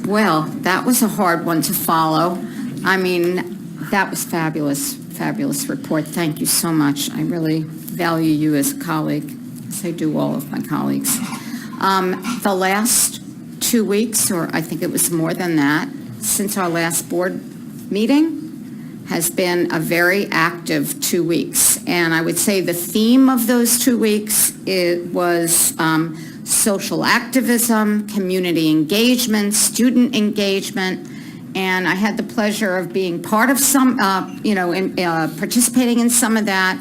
Well, that was a hard one to follow. I mean, that was fabulous, fabulous report. Thank you so much. I really value you as a colleague, as I do all of my colleagues. The last 2 weeks, or I think it was more than that, since our last board meeting, has been a very active 2 weeks. And I would say the theme of those 2 weeks, it was social activism, community engagement, student engagement, and I had the pleasure of being part of some, participating in some of that,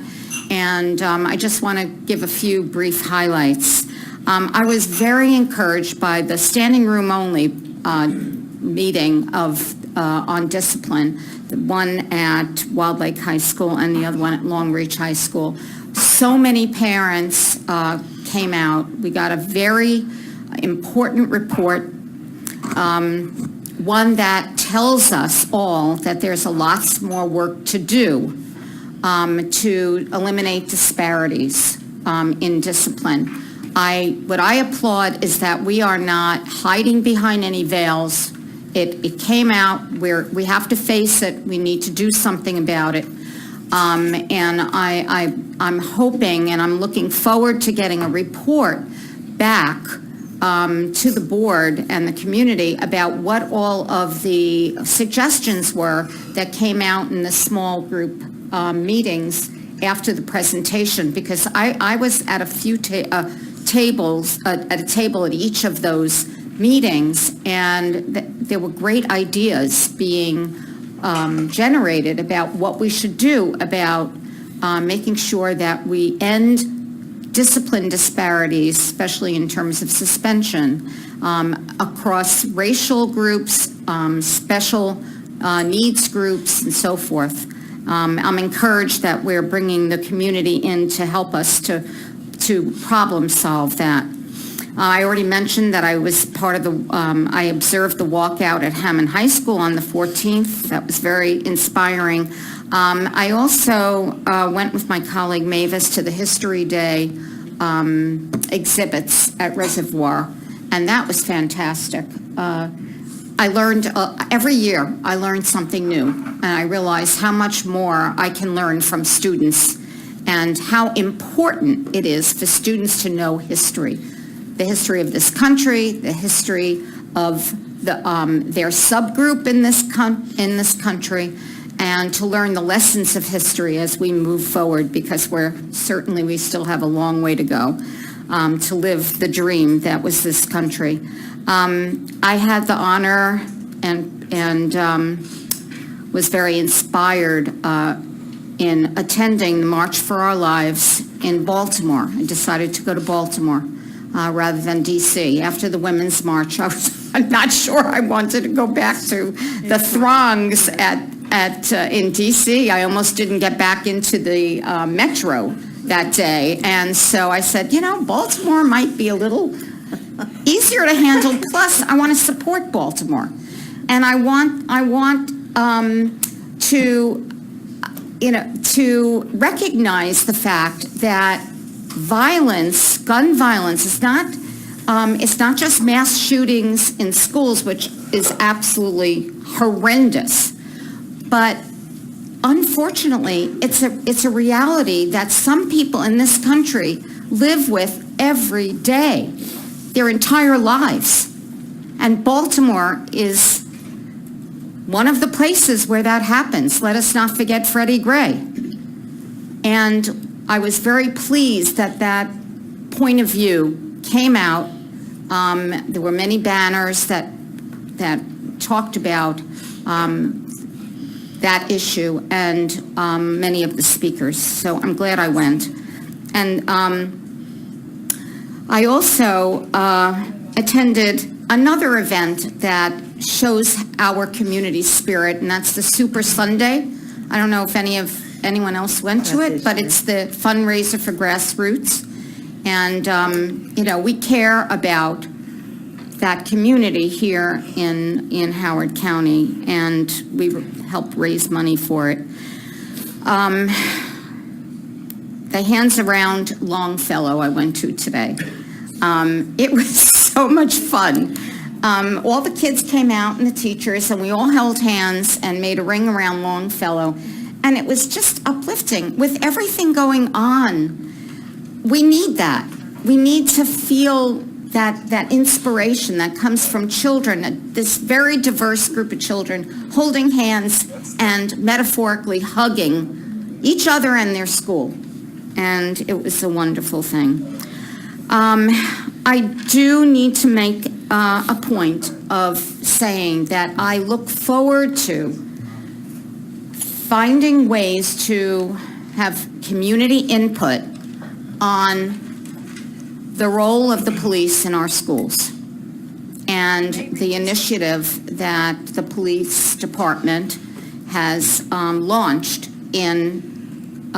and I just want to give a few brief highlights. I was very encouraged by the standing room only meeting on discipline, the one at Wild Lake High School and the other one at Long Reach High School. So many parents came out. We got a very important report, one that tells us all that there's a lot more work to do to eliminate disparities in discipline. What I applaud is that we are not hiding behind any veils. It came out where we have to face it. We need to do something about it. And I'm hoping and I'm looking forward to getting a report back to the board and the community about what all of the suggestions were that came out in the small group meetings after the presentation, because I was at a few tables, at a table at each of those meetings, and there were great ideas being generated about what we should do about making sure that we end discipline disparities, especially in terms of suspension, across racial groups, special needs groups, and so forth. I'm encouraged that we're bringing the community in to help us to problem solve that. I already mentioned that I was part of I observed the walkout at Hammond High School on the 14th. That was very inspiring. I also went with my colleague Mavis to the History Day exhibits at Reservoir, and that was fantastic. I learned, every year I learned something new, and I realized how much more I can learn from students and how important it is for students to know history. The history of this country, the history of their subgroup in this country, and to learn the lessons of history as we move forward, because we still have a long way to go to live the dream that was this country. I had the honor and was very inspired in attending the March for Our Lives in Baltimore. I decided to go to Baltimore rather than D.C. After the Women's March, I'm not sure I wanted to go back to the throngs in D.C. I almost didn't get back into the metro that day, and so I said, Baltimore might be a little easier to handle. Plus, I want to support Baltimore, and I want to recognize the fact that gun violence is not. It's not just mass shootings in schools, which is absolutely horrendous, but unfortunately, it's a reality that some people in this country live with every day, their entire lives. And Baltimore is one of the places where that happens. Let us not forget Freddie Gray. And I was very pleased that point of view came out. There were many banners that talked about that issue, and many of the speakers. So I'm glad I went. And I also attended another event that shows our community spirit, and that's the Super Sunday. I don't know if anyone else went to it, but it's the fundraiser for grassroots. And, we care about that community here in Howard County, and we helped raise money for it. The Hands Around Longfellow I went to today. It was so much fun. All the kids came out and the teachers, and we all held hands and made a ring around Longfellow. And it was just uplifting. With everything going on, we need that. We need to feel that inspiration that comes from children, this very diverse group of children holding hands and metaphorically hugging each other and their school. And it was a wonderful thing. I do need to make a point of saying that I look forward to finding ways to have community input on the role of the police in our schools and the initiative that the police department has launched in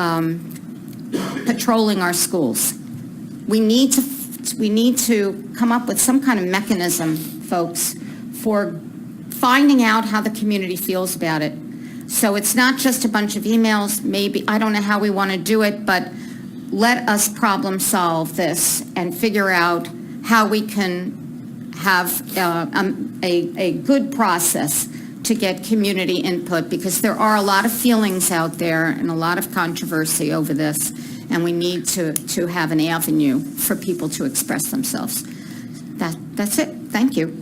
patrolling our schools. We need to come up with some kind of mechanism, folks, for finding out how the community feels about it. So it's not just a bunch of emails. Maybe, I don't know how we want to do it, but let us problem solve this and figure out how we can have a good process to get community input, because there are a lot of feelings out there and a lot of controversy over this, and we need to have an avenue for people to express themselves. That's it. Thank you.